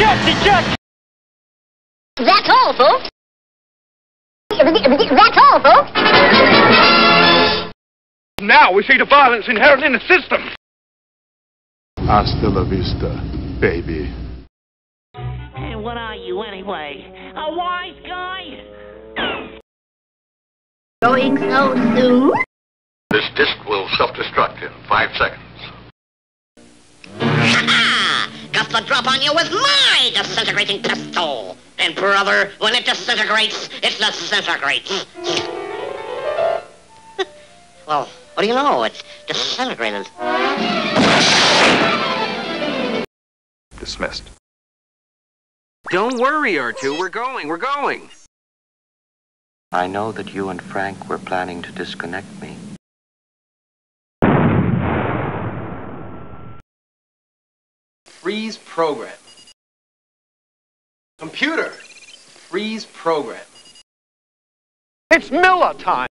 Eject! That's all, folks. That's all, folks. Now we see the violence inherent in the system. Hasta la vista, baby. Hey, what are you anyway? A wise guy? Going so soon? This disc will self-destruct in 5 seconds. Ha-ha! Got the drop on you with my disintegrating pistol. And brother, when it disintegrates, it disintegrates. Well, what do you know? It's disintegrated. Dismissed. Don't worry, R2. We're going. I know that you and Frank were planning to disconnect me. Freeze program. Computer, freeze program. It's Miller time.